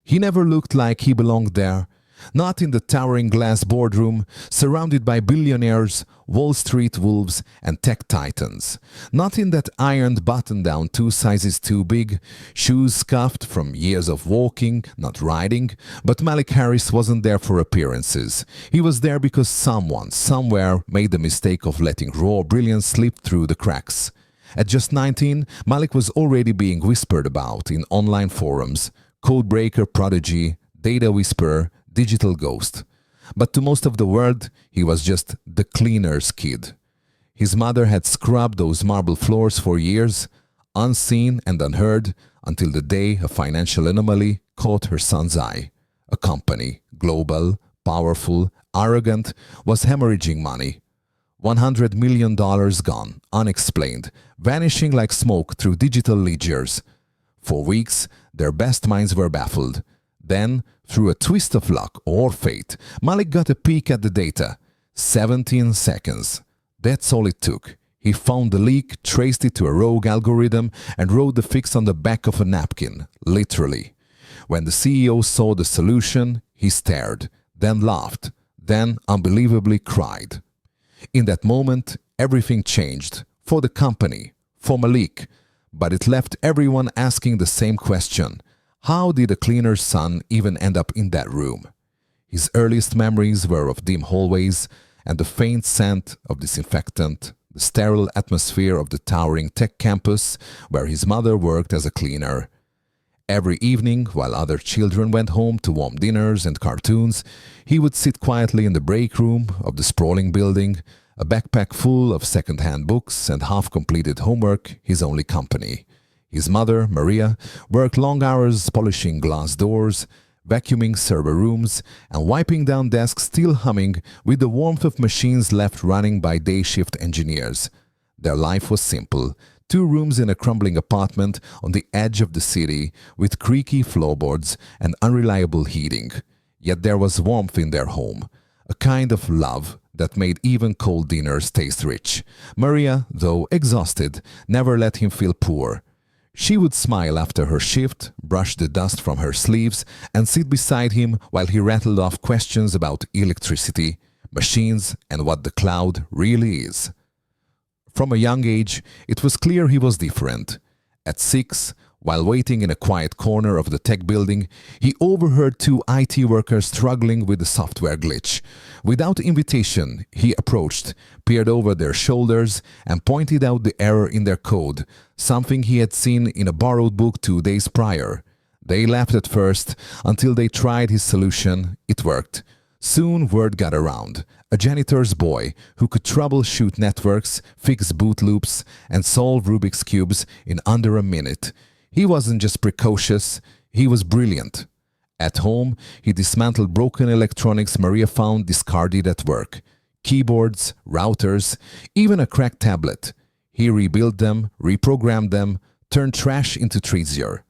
He never looked like he belonged there. Not in the towering glass boardroom, surrounded by billionaires, Wall Street wolves, and tech titans. Not in that ironed button-down 2 sizes too big, shoes scuffed from years of walking, not riding. But Malik Harris wasn't there for appearances. He was there because someone, somewhere, made the mistake of letting raw brilliance slip through the cracks. At just 19, Malik was already being whispered about in online forums. Codebreaker prodigy, data whisperer, digital ghost. But to most of the world, he was just the cleaner's kid. His mother had scrubbed those marble floors for years, unseen and unheard, until the day a financial anomaly caught her son's eye. A company, global, powerful, arrogant, was hemorrhaging money. $100 million gone, unexplained, vanishing like smoke through digital ledgers. For weeks, their best minds were baffled. Then, through a twist of luck or fate, Malik got a peek at the data. 17 seconds. That's all it took. He found the leak, traced it to a rogue algorithm, and wrote the fix on the back of a napkin, literally. When the CEO saw the solution, he stared, then laughed, then unbelievably cried. In that moment, everything changed. For the company, for Malik. But it left everyone asking the same question. How did a cleaner's son even end up in that room? His earliest memories were of dim hallways and the faint scent of disinfectant, the sterile atmosphere of the towering tech campus where his mother worked as a cleaner. Every evening, while other children went home to warm dinners and cartoons, he would sit quietly in the break room of the sprawling building, a backpack full of second-hand books and half-completed homework his only company. His mother, Maria, worked long hours polishing glass doors, vacuuming server rooms, and wiping down desks still humming with the warmth of machines left running by day-shift engineers. Their life was simple. 2 rooms in a crumbling apartment on the edge of the city with creaky floorboards and unreliable heating. Yet there was warmth in their home, a kind of love that made even cold dinners taste rich. Maria, though exhausted, never let him feel poor. She would smile after her shift, brush the dust from her sleeves, and sit beside him while he rattled off questions about electricity, machines, and what the cloud really is. From a young age, it was clear he was different. At 6, while waiting in a quiet corner of the tech building, he overheard 2 IT workers struggling with a software glitch. Without invitation, he approached, peered over their shoulders, and pointed out the error in their code, something he had seen in a borrowed book 2 days prior. They laughed at first, until they tried his solution. It worked. Soon word got around. A janitor's boy who could troubleshoot networks, fix boot loops, and solve Rubik's Cubes in under a minute. He wasn't just precocious, he was brilliant. At home, he dismantled broken electronics Maria found discarded at work. Keyboards, routers, even a cracked tablet. He rebuilt them, reprogrammed them, turned trash into treasure.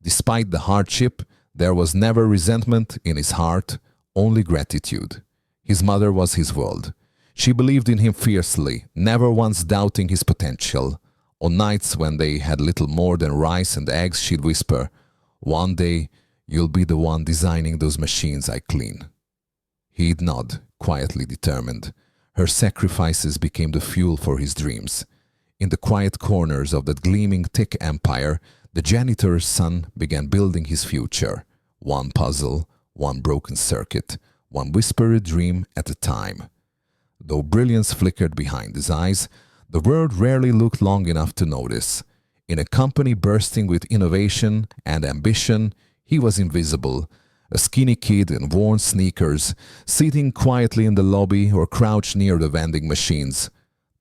Despite the hardship, there was never resentment in his heart, only gratitude. His mother was his world. She believed in him fiercely, never once doubting his potential. On nights when they had little more than rice and eggs, she'd whisper, "One day, you'll be the one designing those machines I clean." He'd nod, quietly determined. Her sacrifices became the fuel for his dreams. In the quiet corners of that gleaming tech empire, the janitor's son began building his future. One puzzle, one broken circuit, one whispered dream at a time. Though brilliance flickered behind his eyes, the world rarely looked long enough to notice. In a company bursting with innovation and ambition, he was invisible, a skinny kid in worn sneakers, sitting quietly in the lobby or crouched near the vending machines.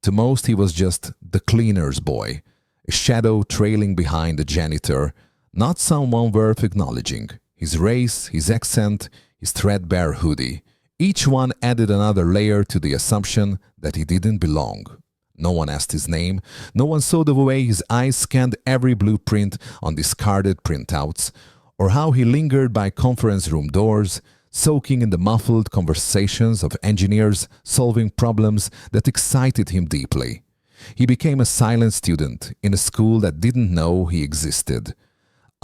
To most, he was just the cleaner's boy, a shadow trailing behind the janitor, not someone worth acknowledging. His race, his accent, his threadbare hoodie, each one added another layer to the assumption that he didn't belong. No one asked his name, no one saw the way his eyes scanned every blueprint on discarded printouts, or how he lingered by conference room doors, soaking in the muffled conversations of engineers solving problems that excited him deeply. He became a silent student in a school that didn't know he existed.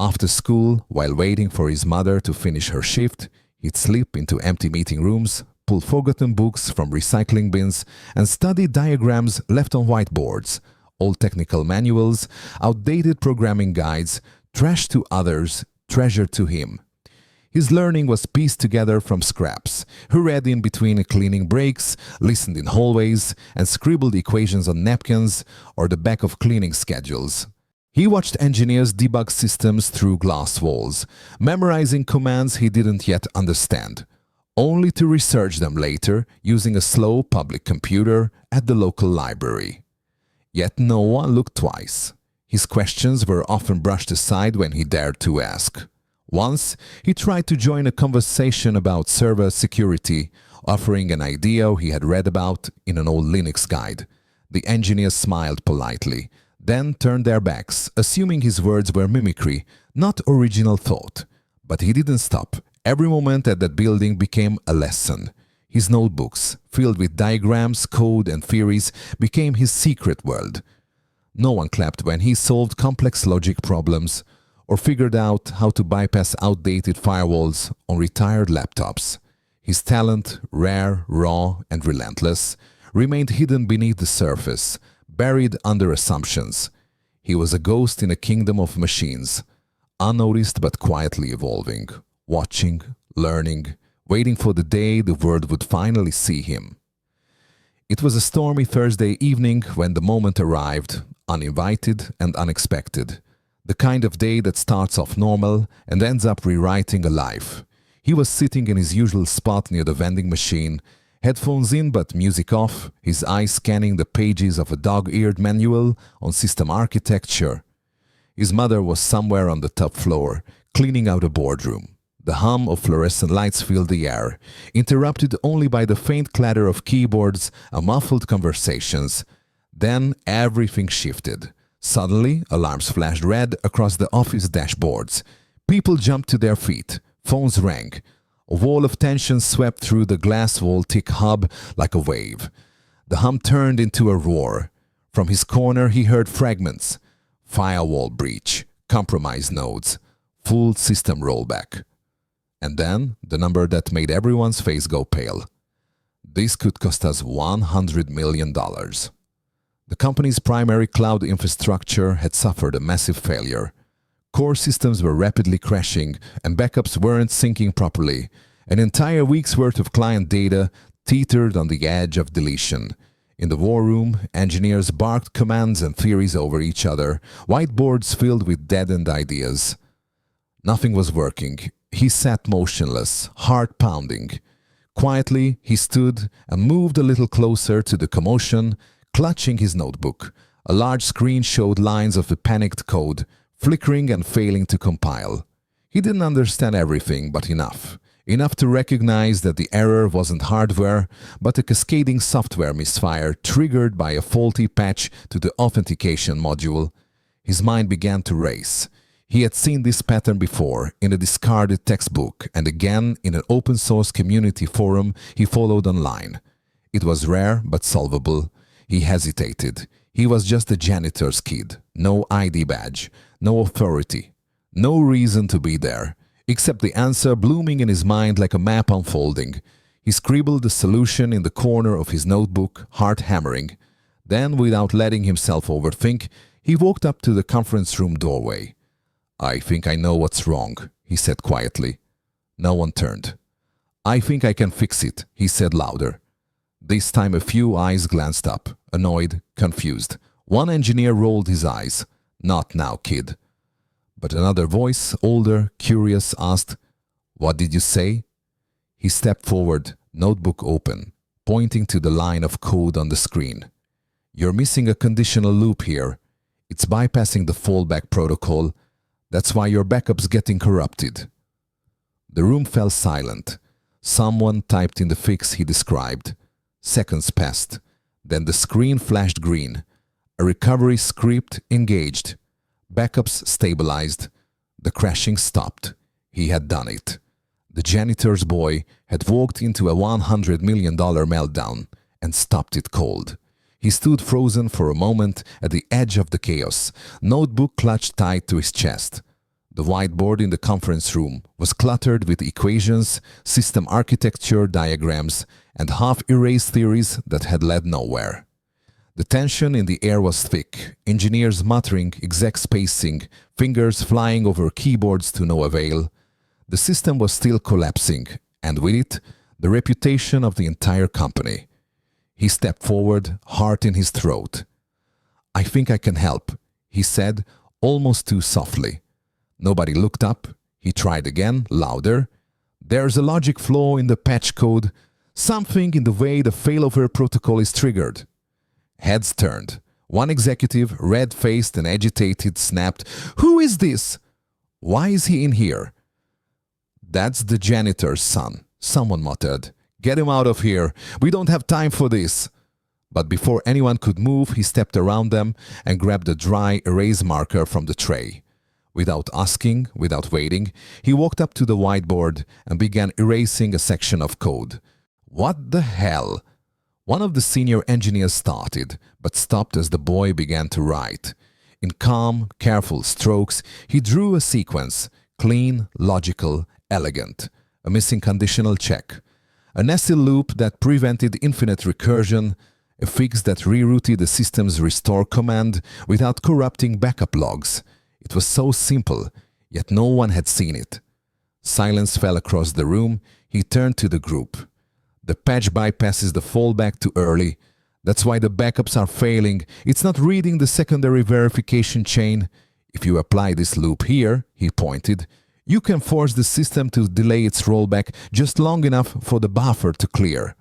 After school, while waiting for his mother to finish her shift, he'd slip into empty meeting rooms, pull forgotten books from recycling bins, and study diagrams left on whiteboards, old technical manuals, outdated programming guides, trash to others, treasure to him. His learning was pieced together from scraps. He read in between cleaning breaks, listened in hallways, and scribbled equations on napkins or the back of cleaning schedules. He watched engineers debug systems through glass walls, memorizing commands he didn't yet understand, only to research them later using a slow public computer at the local library. Yet no one looked twice. His questions were often brushed aside when he dared to ask. Once, he tried to join a conversation about server security, offering an idea he had read about in an old Linux guide. The engineers smiled politely, then turned their backs, assuming his words were mimicry, not original thought. But he didn't stop. Every moment at that building became a lesson. His notebooks, filled with diagrams, code, and theories, became his secret world. No one clapped when he solved complex logic problems or figured out how to bypass outdated firewalls on retired laptops. His talent, rare, raw, and relentless, remained hidden beneath the surface, buried under assumptions. He was a ghost in a kingdom of machines, unnoticed but quietly evolving, watching, learning, waiting for the day the world would finally see him. It was a stormy Thursday evening when the moment arrived, uninvited and unexpected. The kind of day that starts off normal and ends up rewriting a life. He was sitting in his usual spot near the vending machine, headphones in but music off, his eyes scanning the pages of a dog-eared manual on system architecture. His mother was somewhere on the top floor, cleaning out a boardroom. The hum of fluorescent lights filled the air, interrupted only by the faint clatter of keyboards and muffled conversations. Then everything shifted. Suddenly, alarms flashed red across the office dashboards. People jumped to their feet. Phones rang. A wall of tension swept through the glass-wall-thick hub like a wave. The hum turned into a roar. From his corner he heard fragments. Firewall breach, compromised nodes, full system rollback. And then the number that made everyone's face go pale. This could cost us $100 million. The company's primary cloud infrastructure had suffered a massive failure. Core systems were rapidly crashing and backups weren't syncing properly. An entire week's worth of client data teetered on the edge of deletion. In the war room, engineers barked commands and theories over each other, whiteboards filled with deadened ideas. Nothing was working. He sat motionless, heart pounding. Quietly, he stood and moved a little closer to the commotion, clutching his notebook. A large screen showed lines of the panicked code, flickering and failing to compile. He didn't understand everything, but enough. Enough to recognize that the error wasn't hardware, but a cascading software misfire triggered by a faulty patch to the authentication module. His mind began to race. He had seen this pattern before in a discarded textbook and again in an open-source community forum he followed online. It was rare but solvable. He hesitated. He was just a janitor's kid. No ID badge, no authority, no reason to be there, except the answer blooming in his mind like a map unfolding. He scribbled the solution in the corner of his notebook, heart hammering. Then, without letting himself overthink, he walked up to the conference room doorway. "I think I know what's wrong," he said quietly. No one turned. "I think I can fix it," he said louder. This time a few eyes glanced up, annoyed, confused. One engineer rolled his eyes. "Not now, kid." But another voice, older, curious, asked, "What did you say?" He stepped forward, notebook open, pointing to the line of code on the screen. "You're missing a conditional loop here. It's bypassing the fallback protocol. That's why your backup's getting corrupted." The room fell silent. Someone typed in the fix he described. Seconds passed. Then the screen flashed green. A recovery script engaged. Backups stabilized. The crashing stopped. He had done it. The janitor's boy had walked into a $100 million meltdown and stopped it cold. He stood frozen for a moment at the edge of the chaos, notebook clutched tight to his chest. The whiteboard in the conference room was cluttered with equations, system architecture diagrams, and half-erased theories that had led nowhere. The tension in the air was thick, engineers muttering, execs pacing, fingers flying over keyboards to no avail. The system was still collapsing, and with it, the reputation of the entire company. He stepped forward, heart in his throat. "I think I can help," he said, almost too softly. Nobody looked up. He tried again, louder. "There's a logic flaw in the patch code, something in the way the failover protocol is triggered." Heads turned. One executive, red-faced and agitated, snapped, "Who is this? Why is he in here?" "That's the janitor's son," someone muttered. "Get him out of here. We don't have time for this." But before anyone could move, he stepped around them and grabbed a dry erase marker from the tray. Without asking, without waiting, he walked up to the whiteboard and began erasing a section of code. "What the hell?" One of the senior engineers started, but stopped as the boy began to write. In calm, careful strokes, he drew a sequence, clean, logical, elegant, a missing conditional check, a nested loop that prevented infinite recursion, a fix that rerouted the system's restore command without corrupting backup logs. It was so simple, yet no one had seen it. Silence fell across the room. He turned to the group. "The patch bypasses the fallback too early. That's why the backups are failing. It's not reading the secondary verification chain. If you apply this loop here," he pointed, "you can force the system to delay its rollback just long enough for the buffer to clear."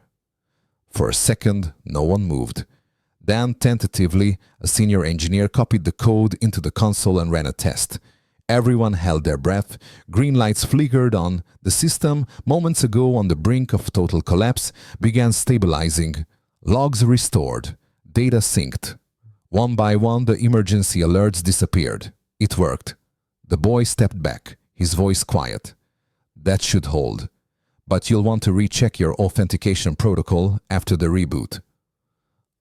For a second, no one moved. Then, tentatively, a senior engineer copied the code into the console and ran a test. Everyone held their breath. Green lights flickered on. The system, moments ago on the brink of total collapse, began stabilizing. Logs restored. Data synced. One by one, the emergency alerts disappeared. It worked. The boy stepped back, his voice quiet. "That should hold. But you'll want to recheck your authentication protocol after the reboot."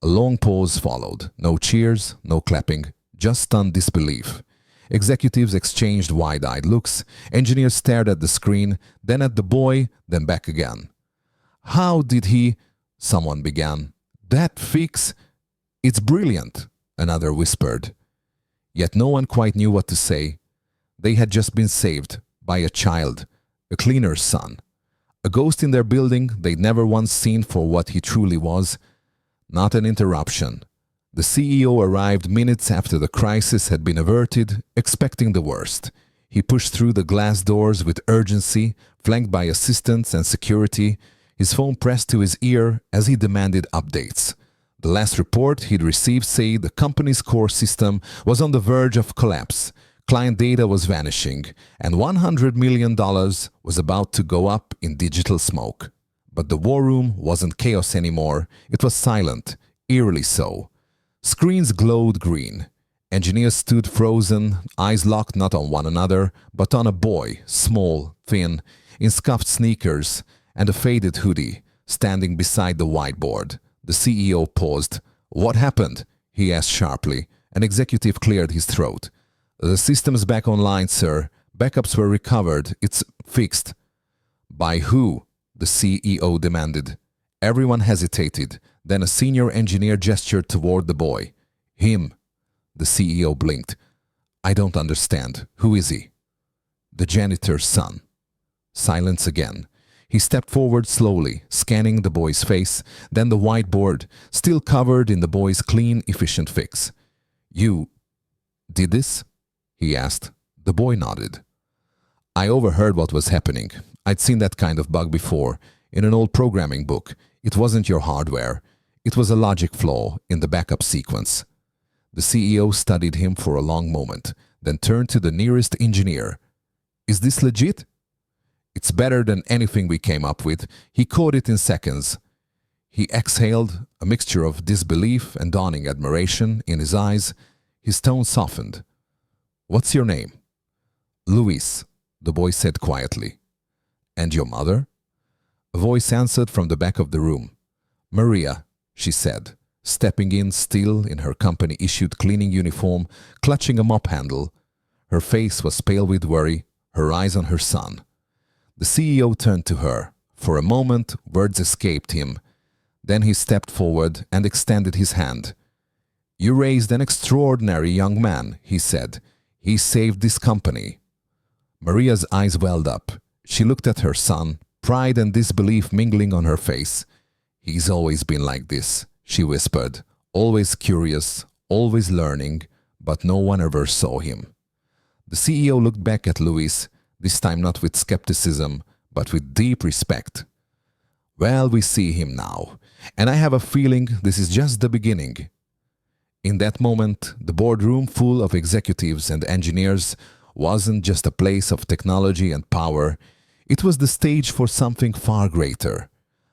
A long pause followed. No cheers, no clapping, just stunned disbelief. Executives exchanged wide-eyed looks. Engineers stared at the screen, then at the boy, then back again. "How did he—" someone began. "That fix—" "It's brilliant," another whispered. Yet no one quite knew what to say. They had just been saved by a child, a cleaner's son. A ghost in their building they'd never once seen for what he truly was. Not an interruption. The CEO arrived minutes after the crisis had been averted, expecting the worst. He pushed through the glass doors with urgency, flanked by assistants and security, his phone pressed to his ear as he demanded updates. The last report he'd received said the company's core system was on the verge of collapse, client data was vanishing, and $100 million was about to go up in digital smoke. But the war room wasn't chaos anymore. It was silent, eerily so. Screens glowed green. Engineers stood frozen, eyes locked not on one another, but on a boy, small, thin, in scuffed sneakers and a faded hoodie, standing beside the whiteboard. The CEO paused. "What happened?" he asked sharply. An executive cleared his throat. "The system's back online, sir. Backups were recovered. It's fixed." "By who?" the CEO demanded. Everyone hesitated. Then a senior engineer gestured toward the boy. "Him." The CEO blinked. "I don't understand. Who is he?" "The janitor's son." Silence again. He stepped forward slowly, scanning the boy's face, then the whiteboard, still covered in the boy's clean, efficient fix. "You did this?" he asked. The boy nodded. "I overheard what was happening. I'd seen that kind of bug before, in an old programming book. It wasn't your hardware. It was a logic flaw in the backup sequence." The CEO studied him for a long moment, then turned to the nearest engineer. "Is this legit?" "It's better than anything we came up with. He caught it in seconds." He exhaled, a mixture of disbelief and dawning admiration in his eyes. His tone softened. "What's your name?" "Luis," the boy said quietly. "And your mother?" A voice answered from the back of the room. "Maria," she said, stepping in still in her company-issued cleaning uniform, clutching a mop handle. Her face was pale with worry, her eyes on her son. The CEO turned to her. For a moment, words escaped him. Then he stepped forward and extended his hand. "You raised an extraordinary young man," he said. "He saved this company." Maria's eyes welled up. She looked at her son, pride and disbelief mingling on her face. "He's always been like this," she whispered. "Always curious, always learning, but no one ever saw him." The CEO looked back at Luis, this time not with skepticism, but with deep respect. "Well, we see him now, and I have a feeling this is just the beginning." In that moment, the boardroom full of executives and engineers wasn't just a place of technology and power, it was the stage for something far greater,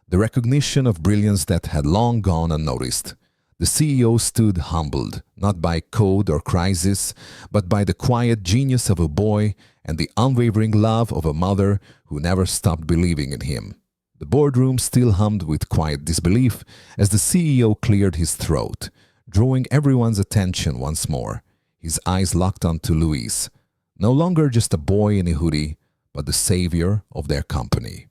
the recognition of brilliance that had long gone unnoticed. The CEO stood humbled, not by code or crisis, but by the quiet genius of a boy and the unwavering love of a mother who never stopped believing in him. The boardroom still hummed with quiet disbelief as the CEO cleared his throat, drawing everyone's attention once more. His eyes locked onto Luis, no longer just a boy in a hoodie, but the savior of their company.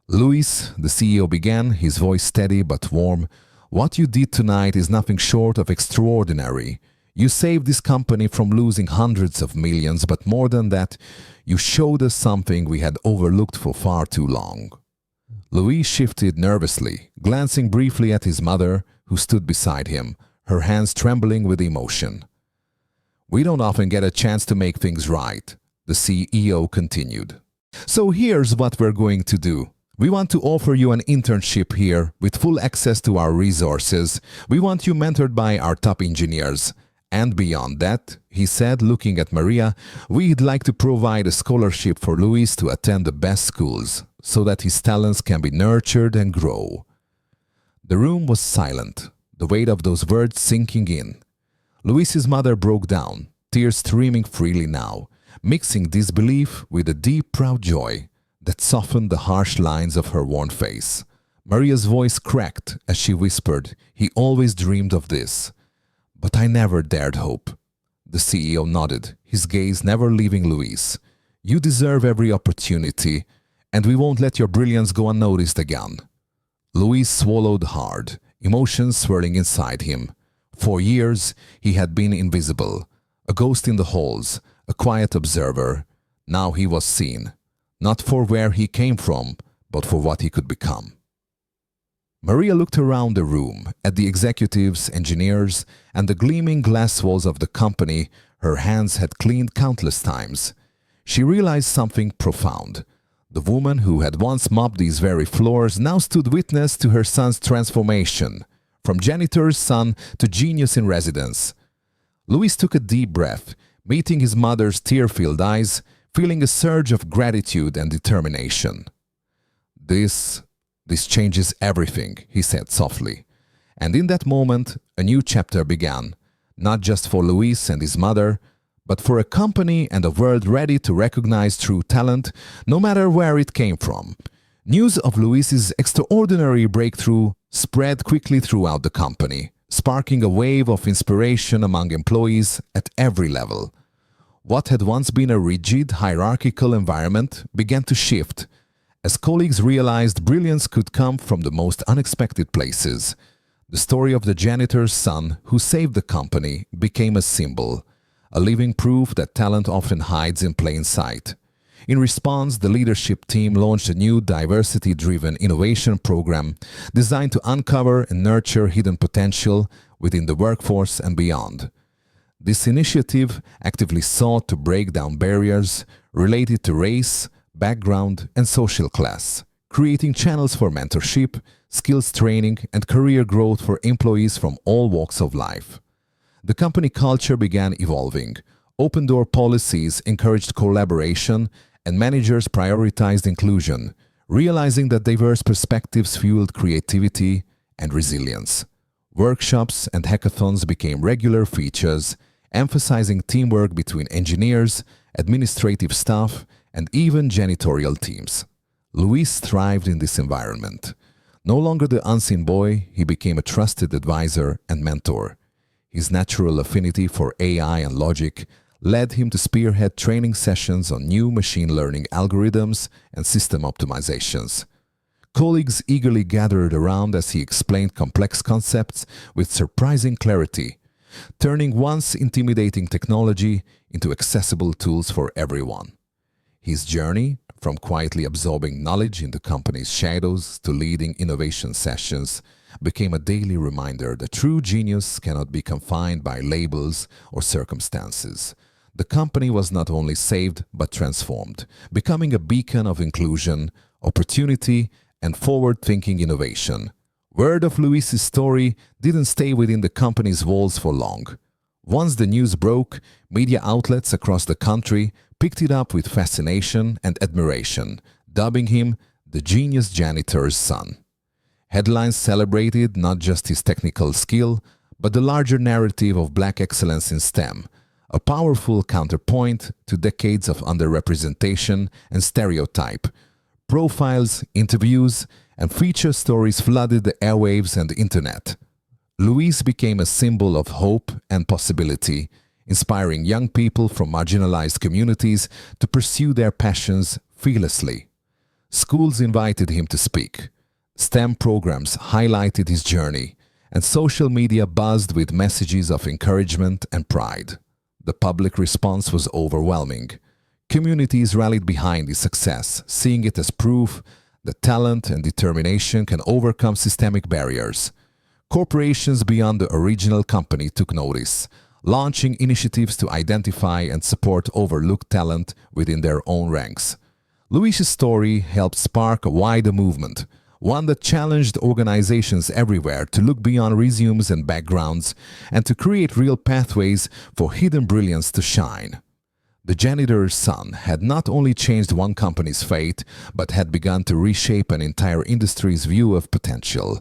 "Luis," the CEO began, his voice steady but warm, "what you did tonight is nothing short of extraordinary. You saved this company from losing hundreds of millions, but more than that, you showed us something we had overlooked for far too long." Luis shifted nervously, glancing briefly at his mother, who stood beside him, her hands trembling with emotion. "We don't often get a chance to make things right," the CEO continued. "So here's what we're going to do. We want to offer you an internship here with full access to our resources. We want you mentored by our top engineers. And beyond that," he said, looking at Maria, "we'd like to provide a scholarship for Luis to attend the best schools, so that his talents can be nurtured and grow." The room was silent, the weight of those words sinking in. Luis's mother broke down, tears streaming freely now, mixing disbelief with a deep, proud joy that softened the harsh lines of her worn face. Maria's voice cracked as she whispered, "He always dreamed of this. But I never dared hope." The CEO nodded, his gaze never leaving Luis. "You deserve every opportunity, and we won't let your brilliance go unnoticed again." Luis swallowed hard, emotions swirling inside him. For years, he had been invisible, a ghost in the halls, a quiet observer. Now he was seen, not for where he came from, but for what he could become. Maria looked around the room, at the executives, engineers, and the gleaming glass walls of the company her hands had cleaned countless times. She realized something profound. The woman who had once mopped these very floors now stood witness to her son's transformation, from janitor's son to genius in residence. Luis took a deep breath, meeting his mother's tear-filled eyes, feeling a surge of gratitude and determination. This changes everything," he said softly. And in that moment, a new chapter began, not just for Luis and his mother, but for a company and a world ready to recognize true talent, no matter where it came from. News of Luis's extraordinary breakthrough spread quickly throughout the company, sparking a wave of inspiration among employees at every level. What had once been a rigid, hierarchical environment began to shift, as colleagues realized brilliance could come from the most unexpected places. The story of the janitor's son who saved the company became a symbol, a living proof that talent often hides in plain sight. In response, the leadership team launched a new diversity-driven innovation program designed to uncover and nurture hidden potential within the workforce and beyond. This initiative actively sought to break down barriers related to race, background, and social class, creating channels for mentorship, skills training, and career growth for employees from all walks of life. The company culture began evolving. Open-door policies encouraged collaboration, and managers prioritized inclusion, realizing that diverse perspectives fueled creativity and resilience. Workshops and hackathons became regular features, emphasizing teamwork between engineers, administrative staff, and even janitorial teams. Luis thrived in this environment. No longer the unseen boy, he became a trusted advisor and mentor. His natural affinity for AI and logic led him to spearhead training sessions on new machine learning algorithms and system optimizations. Colleagues eagerly gathered around as he explained complex concepts with surprising clarity, turning once intimidating technology into accessible tools for everyone. His journey, from quietly absorbing knowledge in the company's shadows to leading innovation sessions, became a daily reminder that true genius cannot be confined by labels or circumstances. The company was not only saved but transformed, becoming a beacon of inclusion, opportunity, and forward-thinking innovation. Word of Luis's story didn't stay within the company's walls for long. Once the news broke, media outlets across the country picked it up with fascination and admiration, dubbing him the genius janitor's son. Headlines celebrated not just his technical skill, but the larger narrative of Black excellence in STEM, a powerful counterpoint to decades of underrepresentation and stereotype. Profiles, interviews, and feature stories flooded the airwaves and the internet. Luis became a symbol of hope and possibility, inspiring young people from marginalized communities to pursue their passions fearlessly. Schools invited him to speak. STEM programs highlighted his journey, and social media buzzed with messages of encouragement and pride. The public response was overwhelming. Communities rallied behind his success, seeing it as proof that talent and determination can overcome systemic barriers. Corporations beyond the original company took notice, launching initiatives to identify and support overlooked talent within their own ranks. Luis's story helped spark a wider movement, one that challenged organizations everywhere to look beyond resumes and backgrounds and to create real pathways for hidden brilliance to shine. The janitor's son had not only changed one company's fate, but had begun to reshape an entire industry's view of potential.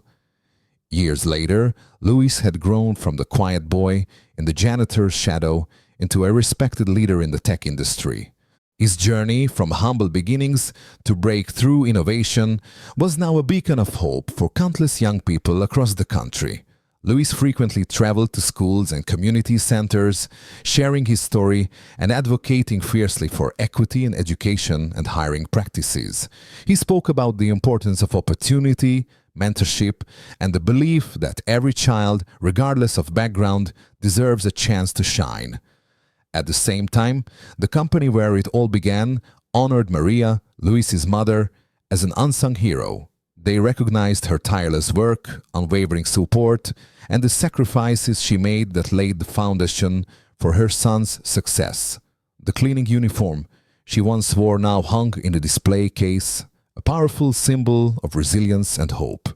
Years later, Luis had grown from the quiet boy in the janitor's shadow into a respected leader in the tech industry. His journey from humble beginnings to breakthrough innovation was now a beacon of hope for countless young people across the country. Luis frequently traveled to schools and community centers, sharing his story and advocating fiercely for equity in education and hiring practices. He spoke about the importance of opportunity, mentorship, and the belief that every child, regardless of background, deserves a chance to shine. At the same time, the company where it all began honored Maria, Luis's mother, as an unsung hero. They recognized her tireless work, unwavering support, and the sacrifices she made that laid the foundation for her son's success. The cleaning uniform she once wore now hung in a display case, a powerful symbol of resilience and hope.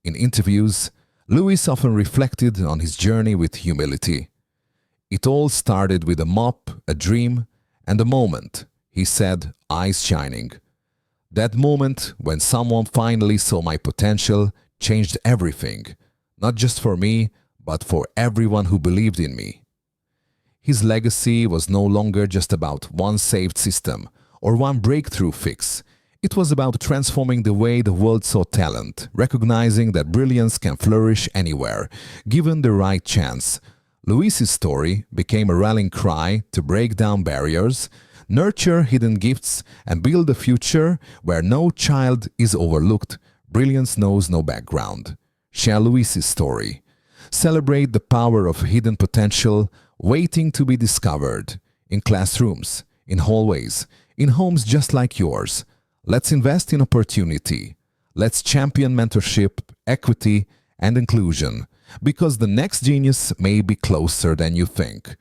In interviews, Luis often reflected on his journey with humility. It all started with a mop, a dream, and a moment, he said, eyes shining. That moment when someone finally saw my potential changed everything, not just for me, but for everyone who believed in me. His legacy was no longer just about one saved system or one breakthrough fix. It was about transforming the way the world saw talent, recognizing that brilliance can flourish anywhere, given the right chance. Luis's story became a rallying cry to break down barriers, nurture hidden gifts, and build a future where no child is overlooked. Brilliance knows no background. Share Luis's story. Celebrate the power of hidden potential waiting to be discovered in classrooms, in hallways, in homes just like yours. Let's invest in opportunity. Let's champion mentorship, equity, and inclusion, because the next genius may be closer than you think.